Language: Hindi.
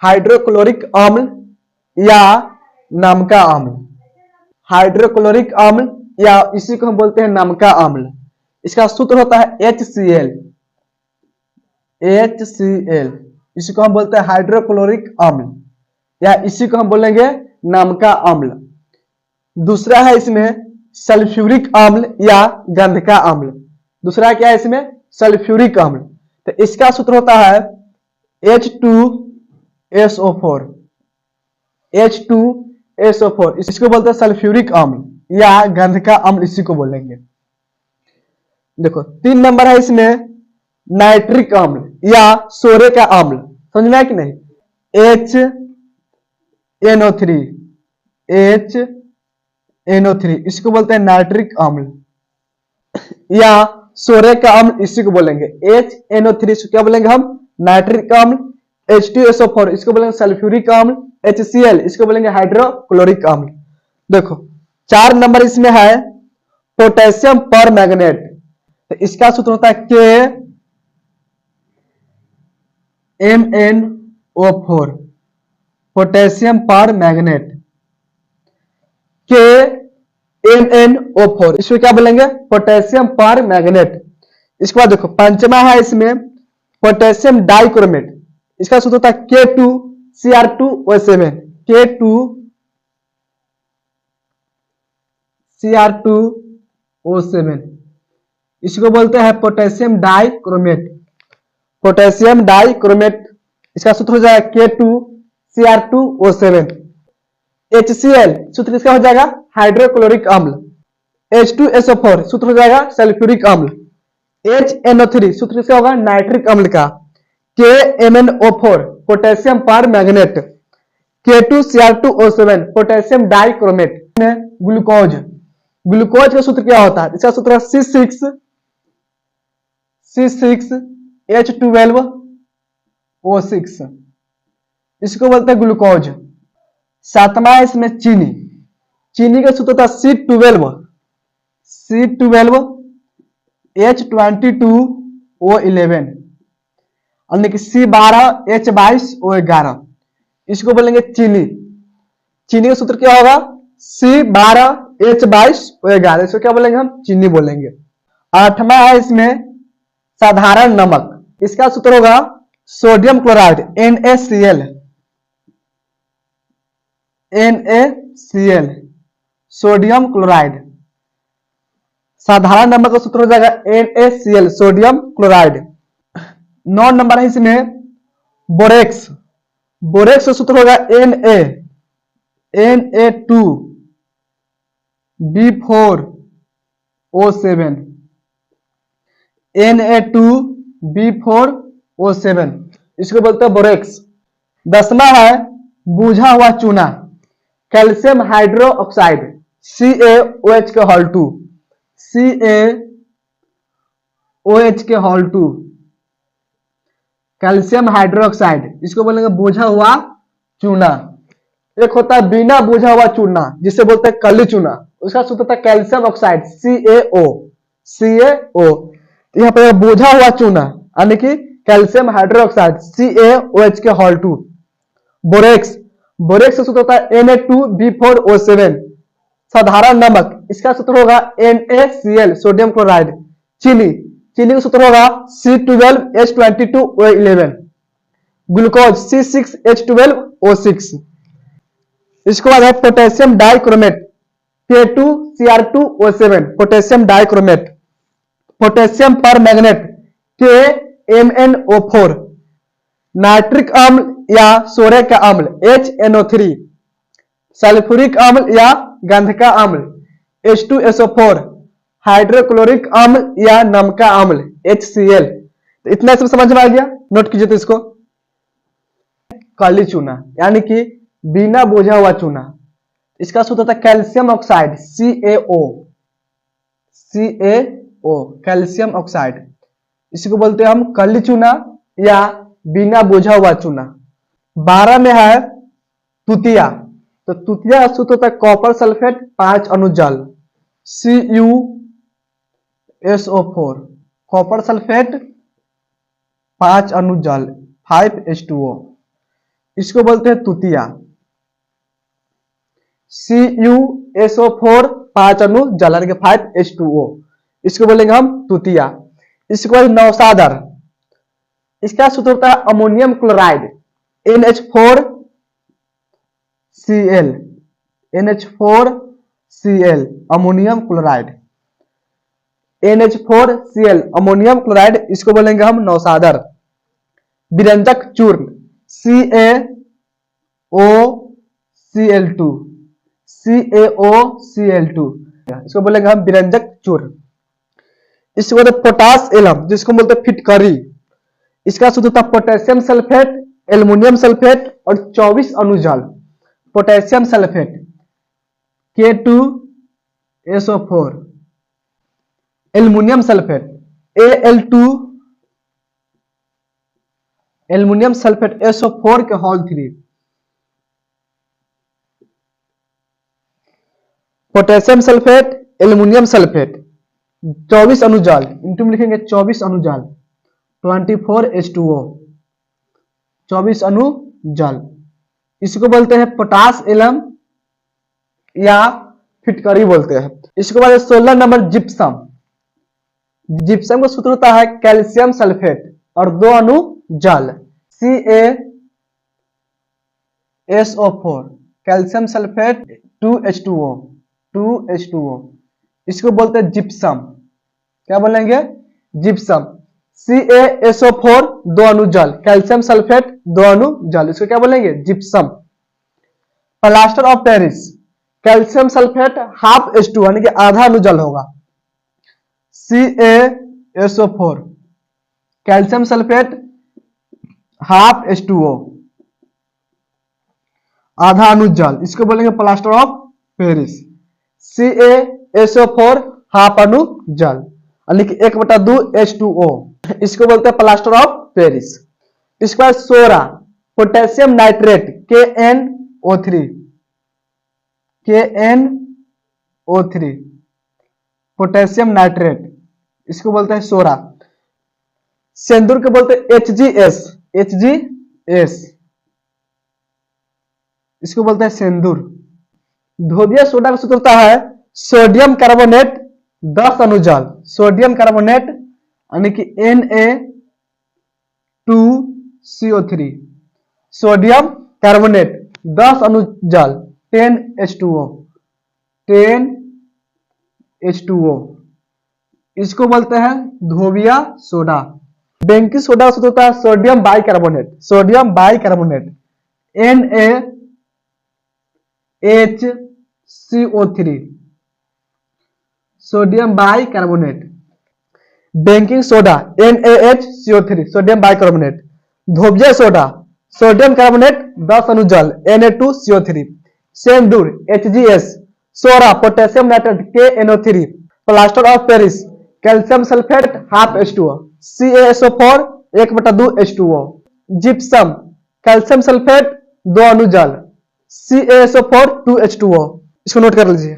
हाइड्रोक्लोरिक अम्ल या नमका अम्ल। हाइड्रोक्लोरिक अम्ल या इसी को हम बोलते हैं नमका अम्ल। इसका सूत्र होता है HCl। HCl इसी को हम बोलते हैं हाइड्रोक्लोरिक अम्ल या इसी को हम बोलेंगे नमका अम्ल। दूसरा है इसमें सल्फ्यूरिक अम्ल या गंधका अम्ल। दूसरा क्या है इसमें सल्फ्यूरिक अम्ल। तो इसका सूत्र होता है H2SO4। H2SO4 इसको बोलते हैं सल्फ्यूरिक अम्ल या गंधका अम्ल इसी को बोलेंगे। देखो 3 नंबर है इसमें नाइट्रिक अम्ल या सोरे का अम्ल। समझ में आया कि नहीं? HNO3 HNO3 इसको बोलते हैं नाइट्रिक अम्ल या सोरे का अम्ल इसी को बोलेंगे। HNO3 इसको क्या बोलेंगे हम? नाइट्रिक अम्ल। H2SO4 इसको बोलेंगे सल्फ्यूरिक अम्ल। HCl इसको बोलेंगे हाइड्रोक्लोरिक अम्ल। देखो 4 नंबर इसमें है पोटेशियम पर मैग्नेट। तो इसका सूत्र होता है KMnO4 पोटेशियम पर मैग्नेट। KMnO4 इसको क्या बोलेंगे? पोटेशियम पर मैग्नेट। इसके बाद देखो 5वां है इसमें पोटेशियम डाइक्रोमेट। इसका सूत्र होता है K2Cr2O7 K2Cr2O7 इसको बोलते हैं पोटेशियम डाइक्रोमेट। पोटेशियम डाइक्रोमेट इसका सूत्र हो जाएगा K2Cr2O7। HCl सूत्र किसका हो जाएगा? हाइड्रोक्लोरिक अम्ल। H2SO4 सूत्र हो जाएगा सल्फ्यूरिक अम्ल। HNO3 सूत्र किसका होगा? नाइट्रिक अम्ल का। KMnO4 पोटेशियम पर magnet. K2Cr2O7 potassium dichromate. Glucose glucose का सूत्र क्या होता है? इसका सूत्र है C6H12O6 इसको बोलते हैं ग्लूकोज। 7वां है इसमें चीनी। चीनी का सूत्र होता है C12H22O11 यानी कि C12H22O11 इसको बोलेंगे चीनी। चीनी का सूत्र क्या होगा? C12H22O11 इसको क्या बोलेंगे हम? चीनी बोलेंगे। 8वां है इसमें साधारण नमक। इसका सूत्र होगा sodium chloride NaCl। Sodium chloride. साधारण नमक का सूत्र हो जाएगा NaCl सोडियम क्लोराइड। 9 नंबर है इसमें बोरेक्स। बोरेक्स का सूत्र होगा Na2B4O7 Na2B4O7 इसको बोलते हैं बोरेक्स। 10वां है बुझा हुआ चूना calcium hydroxide CaOH2 CaOH2 calcium hydroxide इसको बोलेंगे बुझा हुआ चूना। एक होता है बिना बुझा हुआ चूना जिसे बोलते हैं कली चूना। उसका सूत्र होता है कैल्शियम ऑक्साइड CaO। यहाँ पर बुझा हुआ चूना यानी कि calcium hydroxide CaOH2। Borax borax का सूत्र होता है Na2B4O7। साधारण नमक इसका सूत्र होगा NaCl सोडियम क्लोराइड। चीनी चीनी का सूत्र होगा C12H22O11। Glucose C6H12O6। इसके बाद है potassium dichromate K2Cr2O7 potassium dichromate. Potassium पर मैग्नेट KMnO4। नाइट्रिक अम्ल या सोरे का अम्ल HNO3। सल्फ्यूरिक अम्ल या गंधका अम्ल H2SO4। हाइड्रोक्लोरिक अम्ल या नमका अम्ल HCl। तो इतना सब समझ में आ गया? नोट कीजिए तो इसको। काली चूना यानी कि बिना बुझा हुआ चूना इसका सूत्र होता है calcium oxide CaO calcium oxide इसको बोलते हैं हम काली चूना या बिना बुझा हुआ चूना। 12 में है तुतिया। तो तुतिया का सूत्र होता है कॉपर सल्फेट 5 अणु जल CuSO4 कॉपर सल्फेट 5 अणु जल 5H2O। इसको बोलते हैं तुतिया। CuSO4 5 अणु जल यानी कि 5H2O, इसको बोलेंगे हम तुतिया। इसके बाद नौसादर, इसका सूत्र होता है ammonium chloride NH4Cl, NH4Cl ammonium chloride, NH4Cl ammonium chloride, इसको बोलेंगे हम नौसादर। विरंजक चूर्ण CaOCl2, CaOCl2, इसको बोलेंगे हम विरंजक चूर्ण। इसके बाद पोटास एलम, जिसको बोलते हैं फिटकरी, इसका सूत्र होता है पोटेशियम सल्फेट, एल्युमिनियम सल्फेट और 24 अणु जल। Potassium sulphate K2SO4, aluminium sulphate Al2, aluminium sulphate SO4 के whole 3, potassium sulphate, aluminium sulphate 24 अणु जल, इनटू में लिखेंगे 24 अणु जल, 24H2O, 24 अणु जल, इसको बोलते हैं पोटास एलम या फिटकरी बोलते हैं। इसके बाद 16 नंबर जिप्सम। जिप्सम का सूत्र होता है कैल्शियम सल्फेट और 2 अणु जल, CaSO4, calcium sulphate 2H2O, 2H2O, इसको बोलते हैं जिप्सम। क्या बोलेंगे? जिप्सम। CaSO4 2 अणु जल, कैल्शियम सल्फेट 2 अणु जल, इसको क्या बोलेंगे? Gypsum. Plaster of Paris, calcium sulphate half H2 यानी कि आधा अणु जल होगा, CaSO4, calcium sulphate half H2O, आधा अणु जल, इसको बोलेंगे plaster of Paris. CaSO4 half अणु जल यानी कि 1/2 H2O, इसको बोलते हैं प्लास्टर ऑफ पेरिस। इसके बाद सोरा, potassium nitrate KNO3, KNO3, potassium nitrate, इसको बोलते हैं सोरा। सिंदूर को बोलते हैं HGS, HGS, इसको बोलते हैं सिंदूर। धोबिया सोडा का सूत्र होता है सोडियम कार्बोनेट 10 अणु जल, सोडियम कार्बोनेट यानी कि Na2CO3, सोडियम कार्बोनेट 10 अणु जल, 10H2O, 10H2O, इसको बोलते हैं धोबिया सोडा। बेंकिंग सोडा का सूत्र होता है sodium bicarbonate, sodium bicarbonate NaHCO3, sodium bicarbonate. Baking soda NaHCO3, sodium bicarbonate. धोबिया सोडा सोडियम कार्बोनेट 10 अणु जल, Na2CO3। सेंदूर HGS, सोरा potassium nitrate KNO3, plaster of Paris calcium sulphate half H2O, CaSO4 1/2 H2O। Gypsum calcium sulphate 2 अणु जल, CaSO4 2H2O, इसको नोट कर लीजिए।